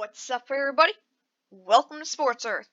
What's up, everybody? Welcome to Sports Earth.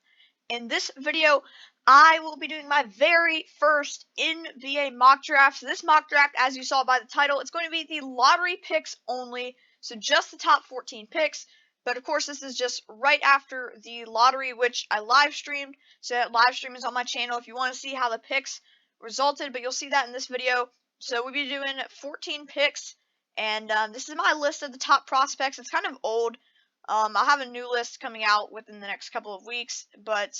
In this video, I will be doing my very first NBA mock draft. So this mock draft, as you saw by the title, it's going to be the lottery picks only, so just the top 14 picks. But of course, this is just right after the lottery, which I live streamed. So that live stream is on my channel if you want to see how the picks resulted, but you'll see that in this video. So we'll be doing 14 picks, and this is my list of the top prospects. It's kind of old. I'll have a new list coming out within the next couple of weeks, but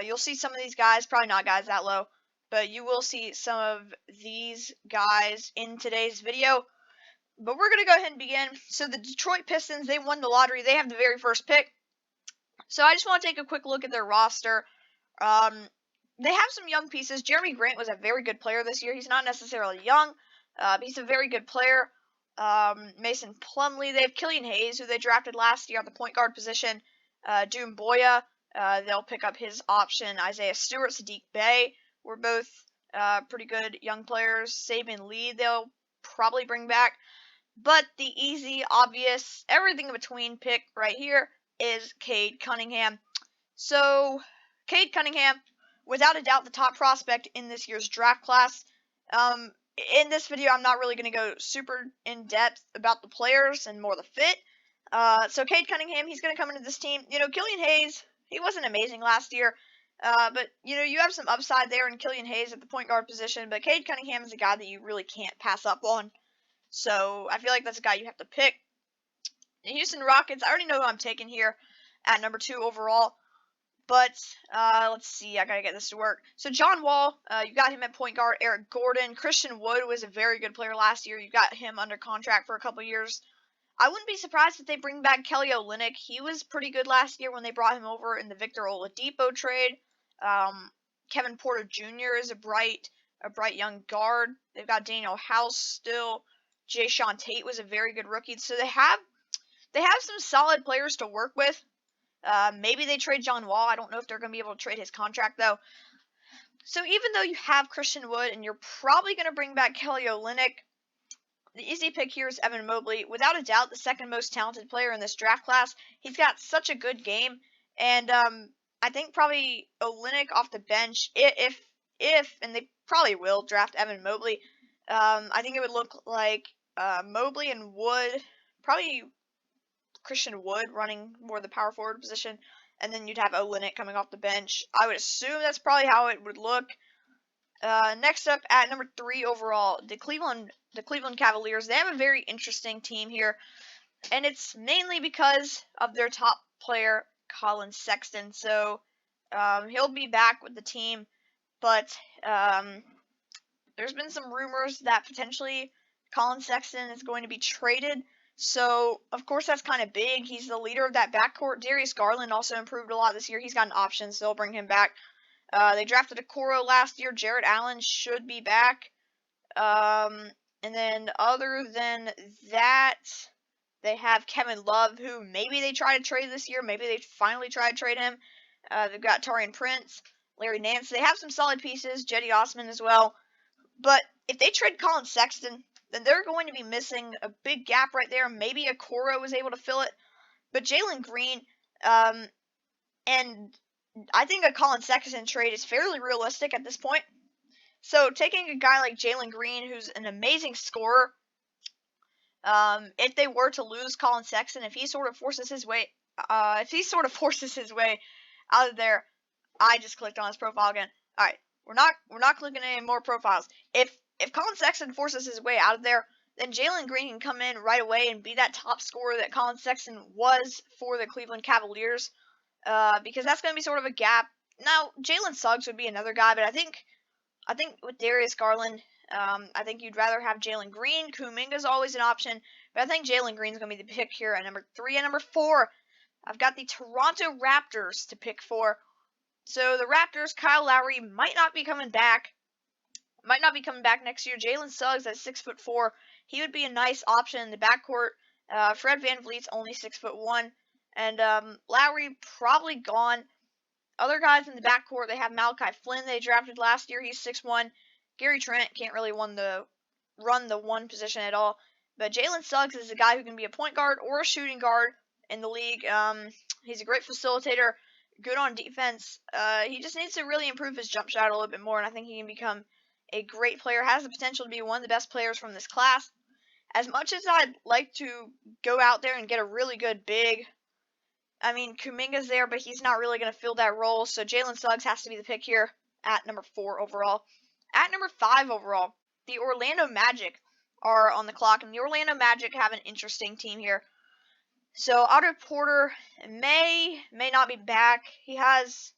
you'll see some of these guys, probably not guys that low, but you will see some of these guys in today's video. But we're going to go ahead and begin. So the Detroit Pistons, they won the lottery. They have the very first pick. So I just want to take a quick look at their roster. They have some young pieces. Jeremy Grant was a very good player this year. He's not necessarily young, but he's a very good player. Mason Plumlee. They have Killian Hayes, who they drafted last year at the point guard position. Doom Boya, they'll pick up his option. Isaiah Stewart, Sadiq Bey were both pretty good young players. Saban Lee, they'll probably bring back. But the easy, obvious, everything in between pick right here is Cade Cunningham. So, Cade Cunningham, without a doubt, the top prospect in this year's draft class. In this video, I'm not really going to go super in-depth about the players and more the fit. So Cade Cunningham, he's going to come into this team. You know, Killian Hayes, he wasn't amazing last year. But, you know, you have some upside there in Killian Hayes at the point guard position. But Cade Cunningham is a guy that you really can't pass up on. So I feel like that's a guy you have to pick. The Houston Rockets, I already know who I'm taking here at number 2 overall. But, let's see, I gotta get this to work. So, John Wall, you got him at point guard. Eric Gordon. Christian Wood was a very good player last year. You got him under contract for a couple years. I wouldn't be surprised if they bring back Kelly Olynyk. He was pretty good last year when they brought him over in the Victor Oladipo trade. Kevin Porter Jr. is a bright young guard. They've got Daniel House still. Jay Sean Tate was a very good rookie. So, they have some solid players to work with. Maybe they trade John Wall. I don't know if they're going to be able to trade his contract, though. So even though you have Christian Wood and you're probably going to bring back Kelly Olynyk, the easy pick here is Evan Mobley. Without a doubt, the second most talented player in this draft class. He's got such a good game. And I think probably Olynyk off the bench, if and they probably will draft Evan Mobley, I think it would look like Mobley and Wood, probably Christian Wood running more the power forward position, and then you'd have Olynyk coming off the bench. I would assume that's probably how it would look. Next up at number 3 overall, the Cleveland Cavaliers. They have a very interesting team here, and it's mainly because of their top player, Colin Sexton. So he'll be back with the team, but there's been some rumors that potentially Colin Sexton is going to be traded. So, of course, that's kind of big. He's the leader of that backcourt. Darius Garland also improved a lot this year. He's got an option, so they'll bring him back. They drafted Okoro last year. Jarrett Allen should be back. And then other than that, they have Kevin Love, who maybe they try to trade this year. Maybe they finally try to trade him. They've got Taurean Prince, Larry Nance. They have some solid pieces. Jetty Osman as well. But if they trade Colin Sexton, then they're going to be missing a big gap right there. Maybe Okoro was able to fill it. But Jalen Green, and I think a Colin Sexton trade is fairly realistic at this point. So taking a guy like Jalen Green, who's an amazing scorer, if they were to lose Colin Sexton, if he sort of forces his way out of there, I just clicked on his profile again. All right, we're not clicking any more profiles. If Colin Sexton forces his way out of there, then Jalen Green can come in right away and be that top scorer that Colin Sexton was for the Cleveland Cavaliers, because that's going to be sort of a gap. Now, Jalen Suggs would be another guy, but I think with Darius Garland, I think you'd rather have Jalen Green. Kuminga's always an option, but I think Jalen Green's going to be the pick here at number 3. And number 4, I've got the Toronto Raptors to pick for. So the Raptors, Kyle Lowry might not be coming back. Next year. Jalen Suggs at 6'4", he would be a nice option in the backcourt. Fred VanVleet's only 6'1", and Lowry probably gone. Other guys in the backcourt, they have Malachi Flynn they drafted last year. He's 6'1". Gary Trent can't really run the one position at all. But Jalen Suggs is a guy who can be a point guard or a shooting guard, in the league. He's a great facilitator, good on defense. He just needs to really improve his jump shot a little bit more, and I think he can become a great player. Has the potential to be one of the best players from this class. As much as I'd like to go out there and get a really good big, I mean, Kuminga's there, but he's not really going to fill that role, so Jalen Suggs has to be the pick here at number 4 overall. At number 5 overall, the Orlando Magic are on the clock, and the Orlando Magic have an interesting team here. So Otto Porter may not be back. He has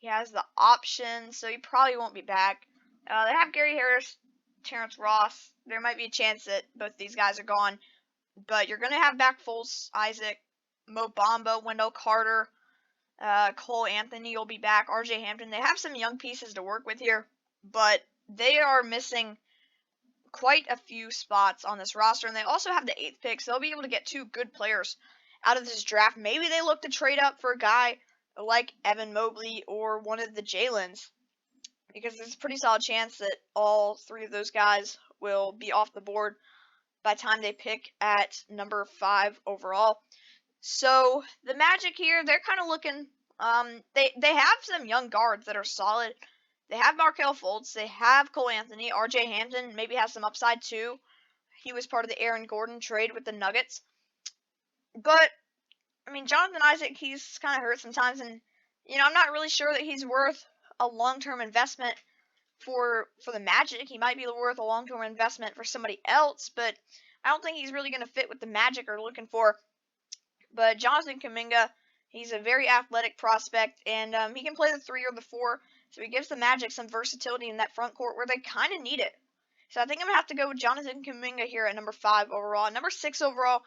the option, so he probably won't be back. They have Gary Harris, Terrence Ross. There might be a chance that both these guys are gone, but you're going to have back Fultz, Isaac, Mo Bamba, Wendell Carter, Cole Anthony will be back, RJ Hampton. They have some young pieces to work with here, but they are missing quite a few spots on this roster, and they also have the 8th pick, so they'll be able to get 2 good players out of this draft. Maybe they look to trade up for a guy like Evan Mobley or one of the Jalens, because there's a pretty solid chance that all 3 of those guys will be off the board by the time they pick at number 5 overall. So the Magic here, they're kind of looking, they have some young guards that are solid. They have Markelle Fultz, they have Cole Anthony, RJ Hampton maybe has some upside too. He was part of the Aaron Gordon trade with the Nuggets. But, I mean, Jonathan Isaac, he's kind of hurt sometimes, and, you know, I'm not really sure that he's worth a long-term investment for the Magic. He might be worth a long-term investment for somebody else, but I don't think he's really going to fit what the Magic are looking for. But Jonathan Kuminga, he's a very athletic prospect, and he can play the 3 or the 4, so he gives the Magic some versatility in that front court where they kind of need it. So I think I'm going to have to go with Jonathan Kuminga here at number 5 overall. Number 6 overall,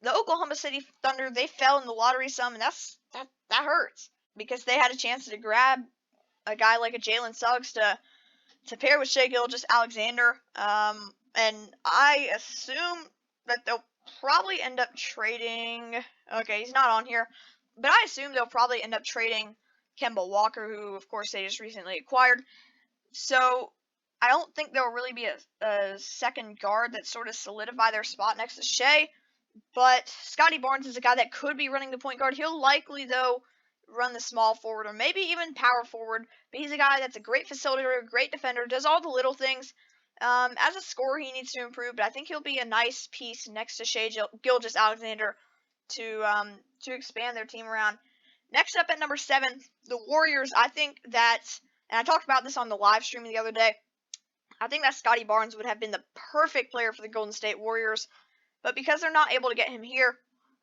the Oklahoma City Thunder, they fell in the lottery some, and that hurts, because they had a chance to grab a guy like a Jalen Suggs to pair with Shai Gilgeous-Alexander, and I assume that they'll probably end up trading, okay, he's not on here, but I assume they'll probably end up trading Kemba Walker, who, of course, they just recently acquired. So I don't think there'll really be a second guard that sort of solidify their spot next to Shai, but Scotty Barnes is a guy that could be running the point guard. He'll likely, though, run the small forward or maybe even power forward, but he's a guy that's a great facilitator, great defender, does all the little things. As a scorer, he needs to improve, but I think he'll be a nice piece next to Shai Gilgeous-Alexander to expand their team around. Next up at number 7, the Warriors. I think that, and I talked about this on the live stream the other day, I think that Scotty Barnes would have been the perfect player for the Golden State Warriors, but because they're not able to get him here,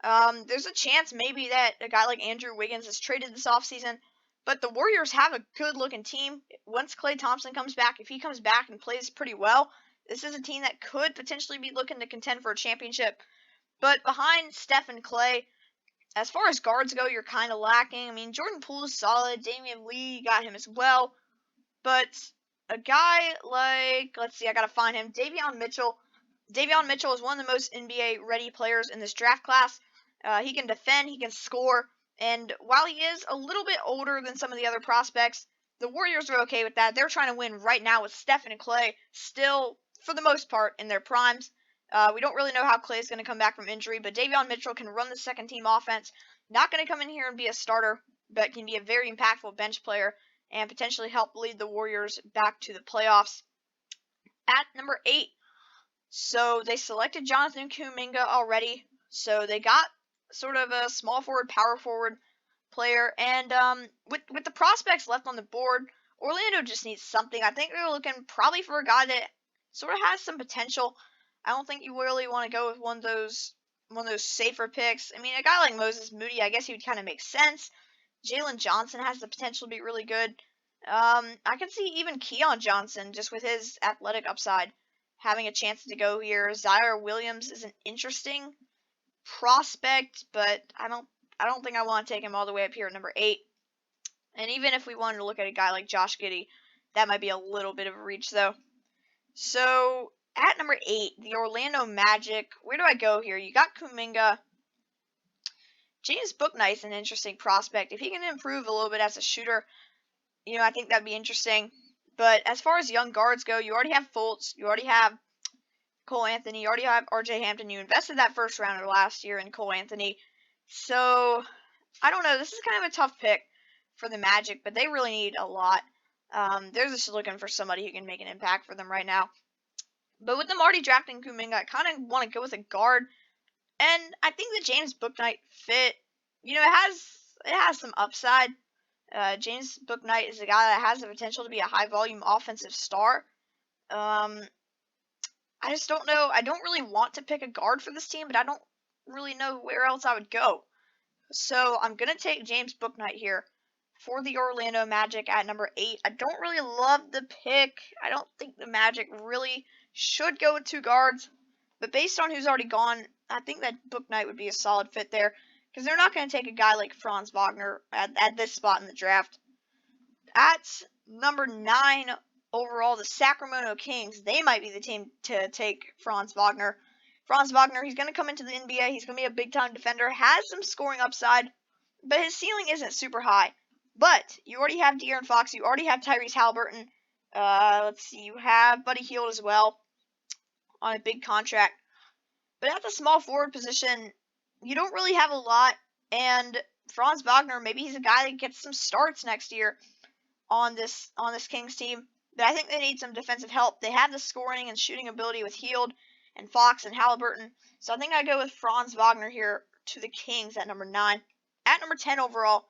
there's a chance maybe that a guy like Andrew Wiggins is traded this offseason. But the Warriors have a good-looking team. Once Klay Thompson comes back, if he comes back and plays pretty well, this is a team that could potentially be looking to contend for a championship. But behind Steph and Klay, as far as guards go, you're kind of lacking. I mean, Jordan Poole is solid. Damian Lee, got him as well. But a guy like, let's see, I got to find him, Davion Mitchell. Davion Mitchell is one of the most NBA-ready players in this draft class. He can defend, he can score, and while he is a little bit older than some of the other prospects, the Warriors are okay with that. They're trying to win right now with Steph and Klay still, for the most part, in their primes. We don't really know how Klay is going to come back from injury, but Davion Mitchell can run the second-team offense. Not going to come in here and be a starter, but can be a very impactful bench player and potentially help lead the Warriors back to the playoffs. At number 8, so they selected Jonathan Kuminga already, so they got sort of a small forward, power forward player, and with the prospects left on the board, Orlando just needs something. I think they're looking probably for a guy that sort of has some potential. I don't think you really want to go with one of those safer picks. I mean, a guy like Moses Moody, I guess he would kind of make sense. Jalen Johnson has the potential to be really good. I can see even Keon Johnson, just with his athletic upside, having a chance to go here. Zaire Williams is an interesting prospect, but I don't think I want to take him all the way up here at number 8. And even if we wanted to look at a guy like Josh Giddey, that might be a little bit of a reach, though. So at number 8, the Orlando Magic. Where do I go here? You got Kuminga. James Bouknight's an interesting prospect. If he can improve a little bit as a shooter, you know, I think that'd be interesting. But as far as young guards go, you already have Fultz, you already have Cole Anthony, you already have RJ Hampton. You invested that first rounder last year in Cole Anthony. So, I don't know. This is kind of a tough pick for the Magic, but they really need a lot. They're just looking for somebody who can make an impact for them right now. But with them already drafting Kuminga, I kind of want to go with a guard. And I think the James Bouknight fit, it has some upside. James Bouknight is a guy that has the potential to be a high volume offensive star. I just don't know. I don't really want to pick a guard for this team, but I don't really know where else I would go. So I'm going to take James Bouknight here for the Orlando Magic at number 8. I don't really love the pick. I don't think the Magic really should go with 2 guards. But based on who's already gone, I think that Bouknight would be a solid fit there. Because they're not going to take a guy like Franz Wagner at this spot in the draft. At number 9 overall, the Sacramento Kings. They might be the team to take Franz Wagner. Franz Wagner, he's going to come into the NBA. He's going to be a big-time defender. Has some scoring upside, but his ceiling isn't super high. But you already have De'Aaron Fox. You already have Tyrese Halliburton. Let's see. You have Buddy Hield as well on a big contract. But at the small forward position, you don't really have a lot. And Franz Wagner, maybe he's a guy that gets some starts next year on this Kings team. But I think they need some defensive help. They have the scoring and shooting ability with Hield and Fox and Halliburton. So I think I go with Franz Wagner here to the Kings at number 9. At number 10 overall,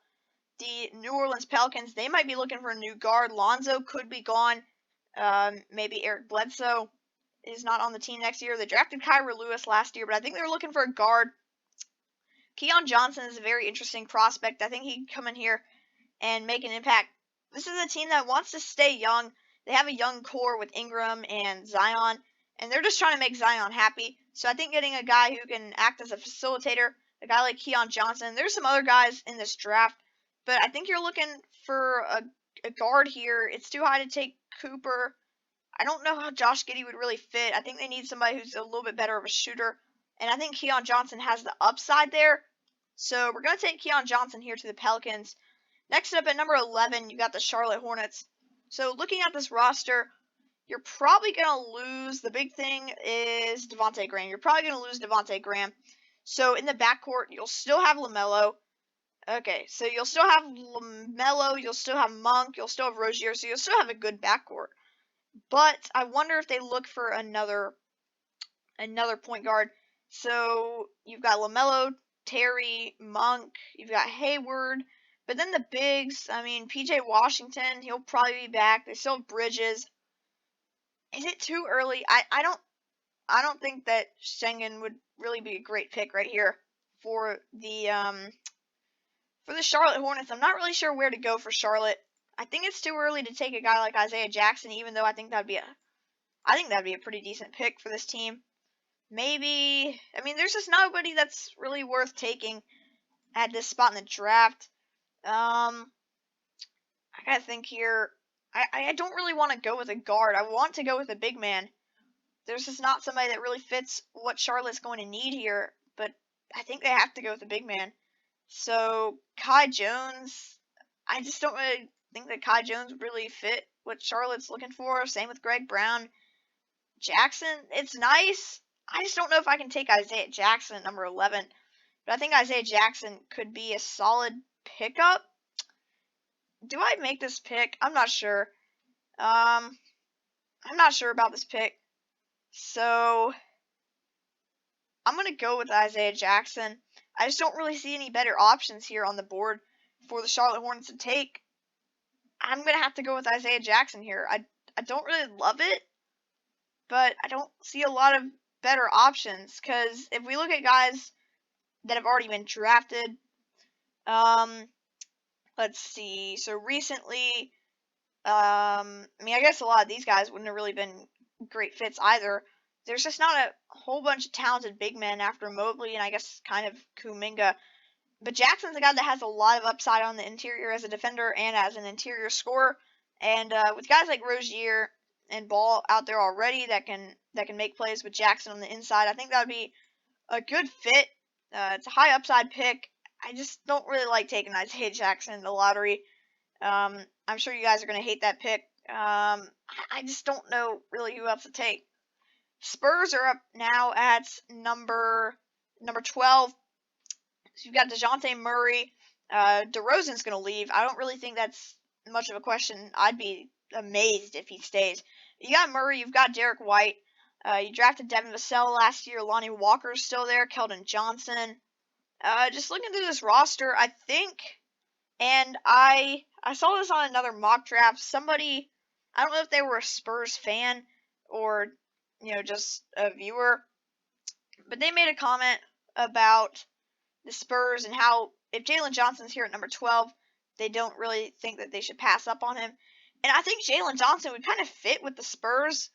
the New Orleans Pelicans. They might be looking for a new guard. Lonzo could be gone. Maybe Eric Bledsoe is not on the team next year. They drafted Kira Lewis last year, but I think they're looking for a guard. Keon Johnson is a very interesting prospect. I think he can come in here and make an impact. This is a team that wants to stay young. They have a young core with Ingram and Zion, and they're just trying to make Zion happy. So I think getting a guy who can act as a facilitator, a guy like Keon Johnson, there's some other guys in this draft, but I think you're looking for a guard here. It's too high to take Cooper. I don't know how Josh Giddey would really fit. I think they need somebody who's a little bit better of a shooter, and I think Keon Johnson has the upside there. So we're going to take Keon Johnson here to the Pelicans. Next up at number 11, you got the Charlotte Hornets. So looking at this roster, you're probably going to lose. The big thing is Devontae Graham. You're probably going to lose Devontae Graham. So in the backcourt, you'll still have LaMelo. Okay, so you'll still have LaMelo. You'll still have Monk. You'll still have Rozier. So you'll still have a good backcourt. But I wonder if they look for another point guard. So you've got LaMelo, Terry, Monk. You've got Hayward. But then the bigs, I mean, PJ Washington, he'll probably be back. They still have Bridges. Is it too early? I don't think that Sengun would really be a great pick right here for the Charlotte Hornets. I'm not really sure where to go for Charlotte. I think it's too early to take a guy like Isaiah Jackson, even though I think that'd be a pretty decent pick for this team. Maybe, I mean, there's just nobody that's really worth taking at this spot in the draft. I gotta think here. I don't really want to go with a guard. I want to go with a big man. There's just not somebody that really fits what Charlotte's going to need here, but I think they have to go with a big man. So, Kai Jones, I just don't really think that Kai Jones would really fit what Charlotte's looking for. Same with Greg Brown. Jackson, it's nice. I just don't know if I can take Isaiah Jackson at number 11. But I think Isaiah Jackson could be a solid pickup. Do I make this pick? I'm not sure. I'm not sure about this pick. So, I'm going to go with Isaiah Jackson. I just don't really see any better options here on the board for the Charlotte Hornets to take. I'm going to have to go with Isaiah Jackson here. I don't really love it, but I don't see a lot of better options, because if we look at guys that have already been drafted, let's see. So recently, I mean, I guess a lot of these guys wouldn't have really been great fits either. There's just not a whole bunch of talented big men after Mobley and I guess kind of Kuminga. But Jackson's a guy that has a lot of upside on the interior as a defender and as an interior scorer. And with guys like Rozier and Ball out there already that can make plays with Jackson on the inside, I think that would be a good fit. It's a high upside pick. I just don't really like taking Isaiah Jackson in the lottery. I'm sure you guys are going to hate that pick. I just don't know really who else to take. Spurs are up now at number 12. So you've got DeJounte Murray. DeRozan's going to leave. I don't really think that's much of a question. I'd be amazed if he stays. You got Murray. You've got Derek White. You drafted Devin Vassell last year. Lonnie Walker's still there. Keldon Johnson. Just looking through this roster, I think, and I saw this on another mock draft. Somebody, I don't know if they were a Spurs fan or, just a viewer, but they made a comment about the Spurs and how if Jalen Johnson's here at number 12, they don't really think that they should pass up on him. And I think Jalen Johnson would kind of fit with the Spurs.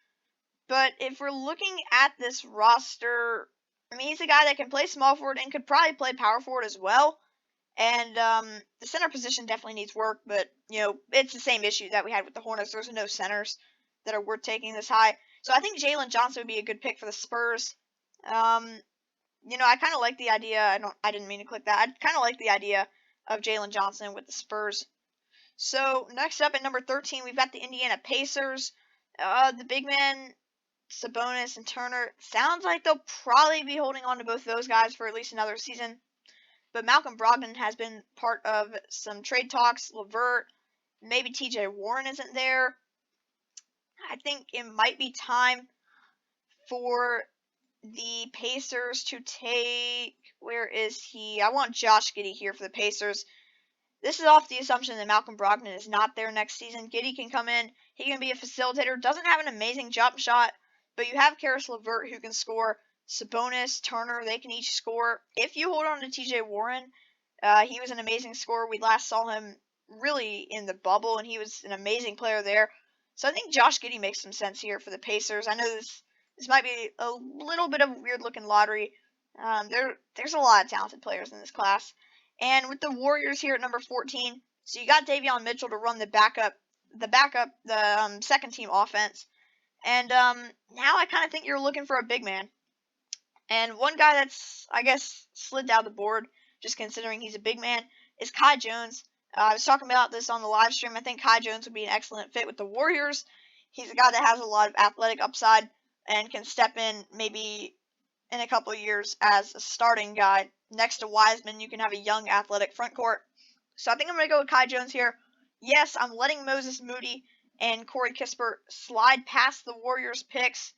But if we're looking at this roster, I mean, he's a guy that can play small forward and could probably play power forward as well. And the center position definitely needs work, but, it's the same issue that we had with the Hornets. There's no centers that are worth taking this high. So I think Jalen Johnson would be a good pick for the Spurs. I kind of like the idea. I didn't mean to click that. I kind of like the idea of Jalen Johnson with the Spurs. So next up at number 13, we've got the Indiana Pacers. The big man Sabonis and Turner. Sounds like they'll probably be holding on to both those guys for at least another season. But Malcolm Brogdon has been part of some trade talks. LeVert, maybe TJ Warren isn't there. I think it might be time for the Pacers to take, where is he? I want Josh Giddey here for the Pacers. This is off the assumption that Malcolm Brogdon is not there next season. Giddey can come in. He can be a facilitator. Doesn't have an amazing jump shot, but you have Caris LeVert who can score. Sabonis, Turner, they can each score. If you hold on to TJ Warren, he was an amazing scorer. We last saw him really in the bubble, and he was an amazing player there. So I think Josh Giddey makes some sense here for the Pacers. I know this might be a little bit of a weird-looking lottery. There's a lot of talented players in this class. And with the Warriors here at number 14, so you got Davion Mitchell to run the second team offense. And now I kind of think you're looking for a big man. And one guy that's, I guess, slid down the board, just considering he's a big man, is Kai Jones. I was talking about this on the live stream. I think Kai Jones would be an excellent fit with the Warriors. He's a guy that has a lot of athletic upside and can step in maybe in a couple of years as a starting guy. Next to Wiseman, you can have a young athletic front court. So I think I'm going to go with Kai Jones here. Yes, I'm letting Moses Moody and Corey Kispert slide past the Warriors picks.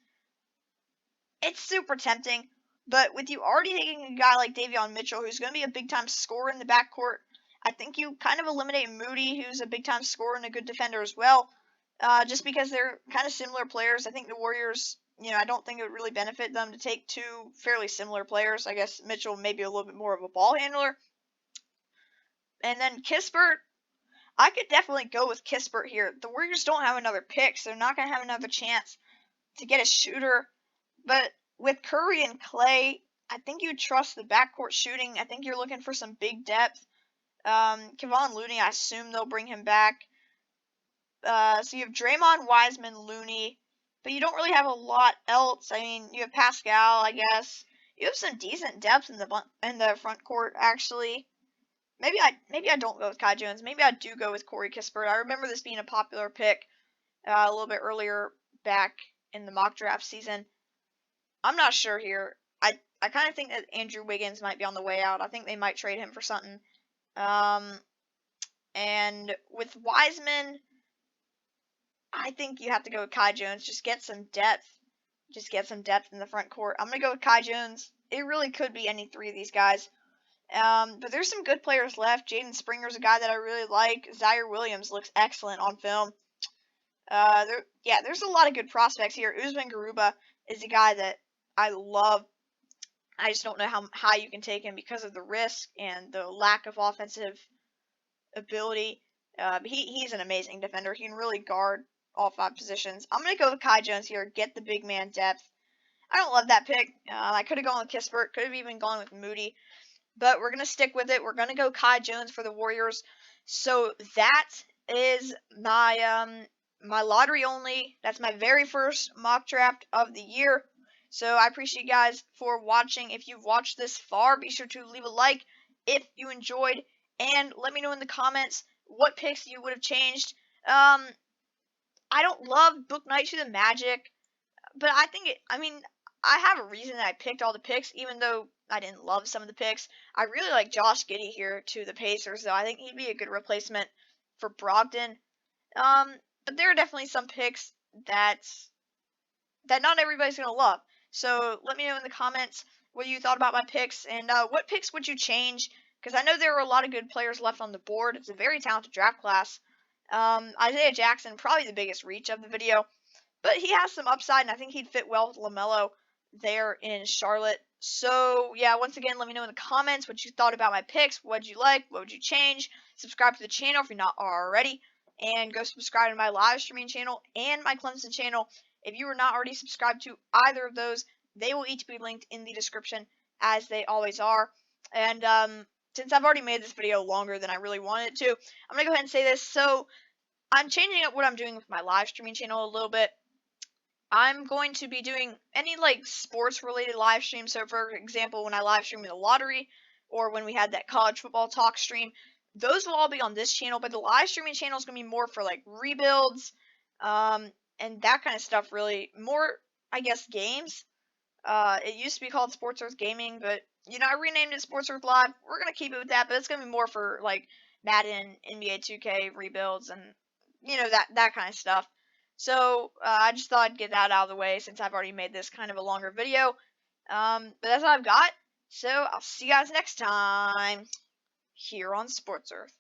It's super tempting. But with you already taking a guy like Davion Mitchell, who's going to be a big-time scorer in the backcourt, I think you kind of eliminate Moody, who's a big-time scorer and a good defender as well, just because they're kind of similar players. I think the Warriors, I don't think it would really benefit them to take two fairly similar players. I guess Mitchell may be a little bit more of a ball handler. And then Kispert, I could definitely go with Kispert here. The Warriors don't have another pick, so they're not going to have another chance to get a shooter. But with Curry and Clay, I think you trust the backcourt shooting. I think you're looking for some big depth. Kevon Looney, I assume they'll bring him back. So you have Draymond, Wiseman, Looney, but you don't really have a lot else. I mean, you have Pascal, I guess. You have some decent depth in the front court, actually. Maybe I don't go with Kai Jones. Maybe I do go with Corey Kispert. I remember this being a popular pick a little bit earlier back in the mock draft season. I'm not sure here. I kind of think that Andrew Wiggins might be on the way out. I think they might trade him for something. And with Wiseman, I think you have to go with Kai Jones. Just get some depth. Just get some depth in the front court. I'm going to go with Kai Jones. It really could be any three of these guys. But there's some good players left. Jaden Springer's a guy that I really like. Zaire Williams looks excellent on film. There's a lot of good prospects here. Usman Garuba is a guy that I love. I just don't know how high you can take him because of the risk and the lack of offensive ability. He's an amazing defender. He can really guard all 5 positions. I'm going to go with Kai Jones here. Get the big man depth. I don't love that pick. I could have gone with Kispert. Could have even gone with Moody. But we're going to stick with it. We're going to go Kai Jones for the Warriors. So that is my my lottery only. That's my very first mock draft of the year. So I appreciate you guys for watching. If you've watched this far, be sure to leave a like if you enjoyed. And let me know in the comments what picks you would have changed. I don't love Bouknight to the Magic. But I have a reason that I picked all the picks, even though I didn't love some of the picks. I really like Josh Giddey here to the Pacers, though. I think he'd be a good replacement for Brogdon. But there are definitely some picks that not everybody's gonna love. So let me know in the comments what you thought about my picks and what picks would you change? Because I know there are a lot of good players left on the board. It's a very talented draft class. Isaiah Jackson, probably the biggest reach of the video, but he has some upside, and I think he'd fit well with LaMelo there in Charlotte. So, yeah, once again, let me know in the comments what you thought about my picks. What would you like? What would you change? Subscribe to the channel if you're not already. And go subscribe to my live streaming channel and my Clemson channel. If you are not already subscribed to either of those, they will each be linked in the description, as they always are. And since I've already made this video longer than I really wanted it to, I'm going to go ahead and say this. So, I'm changing up what I'm doing with my live streaming channel a little bit. I'm going to be doing any like sports related live stream. So for example, when I live stream the lottery or when we had that college football talk stream, those will all be on this channel, but the live streaming channel is going to be more for like rebuilds and that kind of stuff, really. More, I guess, games. It used to be called Sports Earth Gaming, but I renamed it Sports Earth Live. We're going to keep it with that, but it's going to be more for like Madden, NBA 2K rebuilds and that kind of stuff. So I just thought I'd get that out of the way since I've already made this kind of a longer video. But that's all I've got. So I'll see you guys next time here on Sports Earth.